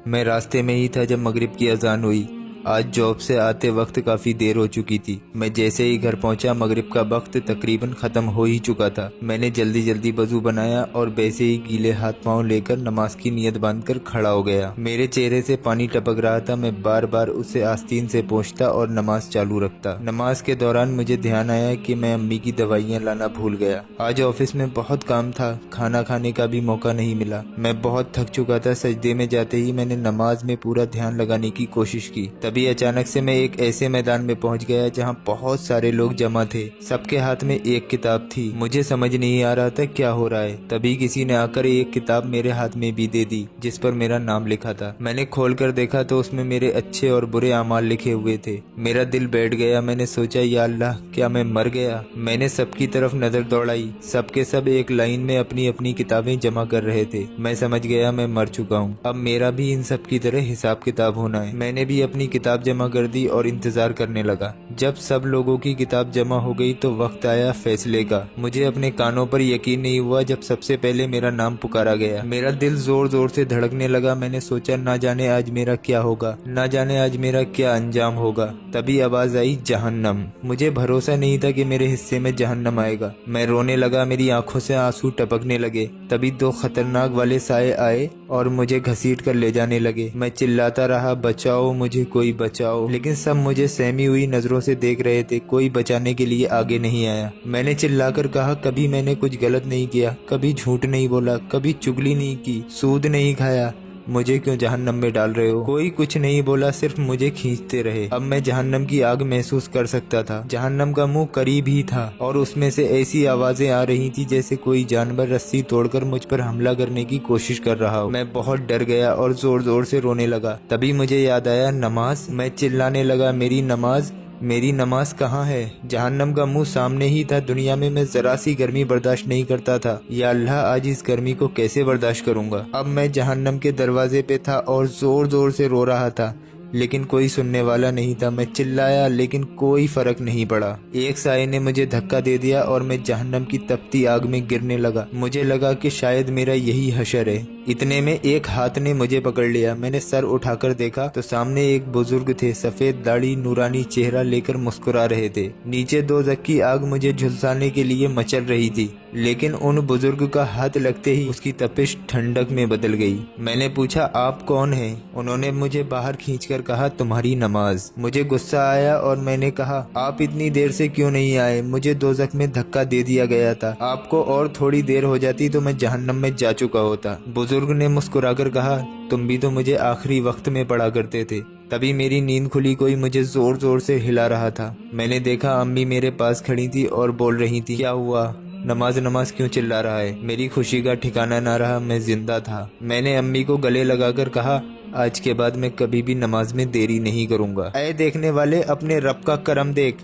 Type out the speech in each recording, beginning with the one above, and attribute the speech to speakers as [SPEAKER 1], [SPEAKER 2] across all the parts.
[SPEAKER 1] मैं रास्ते में ही था जब मगरिब की अजान हुई। आज जॉब से आते वक्त काफ़ी देर हो चुकी थी। मैं जैसे ही घर पहुंचा मगरिब का वक्त तकरीबन ख़त्म हो ही चुका था। मैंने जल्दी जल्दी वज़ू बनाया और वैसे ही गीले हाथ पांव लेकर नमाज की नीयत बांधकर खड़ा हो गया। मेरे चेहरे से पानी टपक रहा था। मैं बार बार उसे आस्तीन से पोंछता और नमाज चालू रखता। नमाज के दौरान मुझे ध्यान आया कि मैं अम्मी की दवाइयाँ लाना भूल गया। आज ऑफिस में बहुत काम था, खाना खाने का भी मौका नहीं मिला। मैं बहुत थक चुका था। सजदे में जाते ही मैंने नमाज में पूरा ध्यान लगाने की कोशिश की। तभी अचानक से मैं एक ऐसे मैदान में पहुंच गया जहां बहुत सारे लोग जमा थे। सबके हाथ में एक किताब थी। मुझे समझ नहीं आ रहा था क्या हो रहा है। तभी किसी ने आकर एक किताब मेरे हाथ में भी दे दी जिस पर मेरा नाम लिखा था। मैंने खोलकर देखा तो उसमें मेरे अच्छे और बुरे अमाल लिखे हुए थे। मेरा दिल बैठ गया। मैंने सोचा, या अल्लाह, क्या मैं मर गया? मैंने सबकी तरफ नजर दौड़ाई। सबके सब एक लाइन में अपनी अपनी किताबें जमा कर रहे थे। मैं समझ गया मैं मर चुका हूँ। अब मेरा भी इन सब की तरह हिसाब किताब होना है। मैंने भी अपनी किताब जमा कर दी और इंतजार करने लगा। जब सब लोगों की किताब जमा हो गई तो वक्त आया फैसले का। मुझे अपने कानों पर यकीन नहीं हुआ जब सबसे पहले मेरा नाम पुकारा गया। मेरा दिल जोर जोर से धड़कने लगा। मैंने सोचा, ना जाने आज मेरा क्या होगा, ना जाने आज मेरा क्या अंजाम होगा। तभी आवाज आई, जहन्नम। मुझे भरोसा नहीं था कि मेरे हिस्से में जहन्नम आएगा। मैं रोने लगा। मेरी आंखों से आंसू टपकने लगे। तभी दो खतरनाक वाले साए आए और मुझे घसीट कर ले जाने लगे। मैं चिल्लाता रहा, बचाओ मुझे, कोई बचाओ। लेकिन सब मुझे सहमी हुई नजरों से देख रहे थे। कोई बचाने के लिए आगे नहीं आया। मैंने चिल्लाकर कहा, कभी मैंने कुछ गलत नहीं किया, कभी झूठ नहीं बोला, कभी चुगली नहीं की, सूद नहीं खाया। मुझे क्यों जहन्नम में डाल रहे हो? कोई कुछ नहीं बोला, सिर्फ मुझे खींचते रहे। अब मैं जहन्नम की आग महसूस कर सकता था। जहन्नम का मुंह करीब ही था और उसमें से ऐसी आवाजें आ रही थी जैसे कोई जानवर रस्सी तोड़कर मुझ पर हमला करने की कोशिश कर रहा हो। मैं बहुत डर गया और जोर जोर से रोने लगा। तभी मुझे याद आया, नमाज। मैं चिल्लाने लगा, मेरी नमाज, मेरी नमाज कहाँ है? जहन्नम का मुंह सामने ही था। दुनिया में मैं जरा सी गर्मी बर्दाश्त नहीं करता था। या अल्लाह, आज इस गर्मी को कैसे बर्दाश्त करूंगा? अब मैं जहन्नम के दरवाजे पे था और जोर जोर से रो रहा था, लेकिन कोई सुनने वाला नहीं था। मैं चिल्लाया लेकिन कोई फर्क नहीं पड़ा। एक साए ने मुझे धक्का दे दिया और मैं जहन्नम की तपती आग में गिरने लगा। मुझे लगा कि शायद मेरा यही हशर है। इतने में एक हाथ ने मुझे पकड़ लिया। मैंने सर उठाकर देखा तो सामने एक बुजुर्ग थे। सफेद दाढ़ी, नूरानी चेहरा लेकर मुस्कुरा रहे थे। नीचे दोज़ख की आग मुझे झुलसाने के लिए मचल रही थी, लेकिन उन बुजुर्ग का हाथ लगते ही उसकी तपिश ठंडक में बदल गई। मैंने पूछा, आप कौन हैं? उन्होंने मुझे बाहर खींचकर कहा, तुम्हारी नमाज। मुझे गुस्सा आया और मैंने कहा, आप इतनी देर से क्यों नहीं आए? मुझे दोज़ख में धक्का दे दिया गया था। आपको और थोड़ी देर हो जाती तो मैं जहन्नम में जा चुका होता। बुजुर्ग ने मुस्कुराकर कहा, तुम भी तो मुझे आखिरी वक्त में पढ़ा करते थे। तभी मेरी नींद खुली। कोई मुझे जोर जोर से हिला रहा था। मैंने देखा अम्मी मेरे पास खड़ी थी और बोल रही थी, क्या हुआ? नमाज नमाज क्यों चिल्ला रहा है? मेरी खुशी का ठिकाना ना रहा। मैं जिंदा था। मैंने अम्मी को गले लगाकर कहा, आज के बाद मैं कभी भी नमाज में देरी नहीं करूंगा। ऐ देखने वाले, अपने रब का करम देख।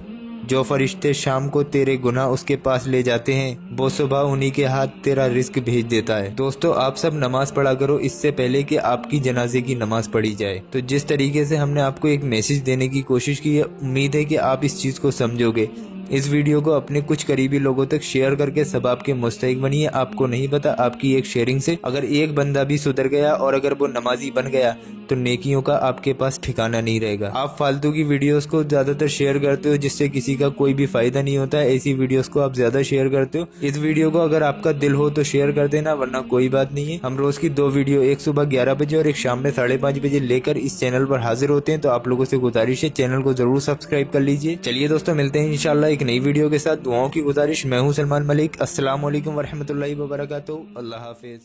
[SPEAKER 1] जो फरिश्ते शाम को तेरे गुनाह उसके पास ले जाते हैं, वो सुबह उन्हीं के हाथ तेरा रिस्क भेज देता है। दोस्तों, आप सब नमाज पढ़ा करो इससे पहले कि आपकी जनाजे की नमाज पढ़ी जाए। तो जिस तरीके से हमने आपको एक मैसेज देने की कोशिश की है, उम्मीद है कि आप इस चीज को समझोगे। इस वीडियो को अपने कुछ करीबी लोगों तक शेयर करके सब आपके मुस्तहिक बनिए। आपको नहीं पता, आपकी एक शेयरिंग से अगर एक बंदा भी सुधर गया और अगर वो नमाजी बन गया तो नेकियों का आपके पास ठिकाना नहीं रहेगा। आप फालतू की वीडियोस को ज्यादातर शेयर करते हो जिससे किसी का कोई भी फायदा नहीं होता है। ऐसी वीडियोस को आप ज्यादा शेयर करते हो। इस वीडियो को अगर आपका दिल हो तो शेयर कर देना, वरना कोई बात नहीं है। हम रोज की 2 वीडियो, एक सुबह 11 बजे और एक शाम में 5:30 बजे लेकर इस चैनल पर हाजिर होते हैं। तो आप लोगों से गुजारिश है, चैनल को जरूर सब्सक्राइब कर लीजिए। चलिए दोस्तों, मिलते हैं इंशाल्लाह एक नई वीडियो के साथ। दुआओं की गुजारिश। मैं हूं सलमान मलिक। अस्सलाम वालेकुम वरहमतुल्लाहि वबरकातुहू। अल्लाह हाफिज।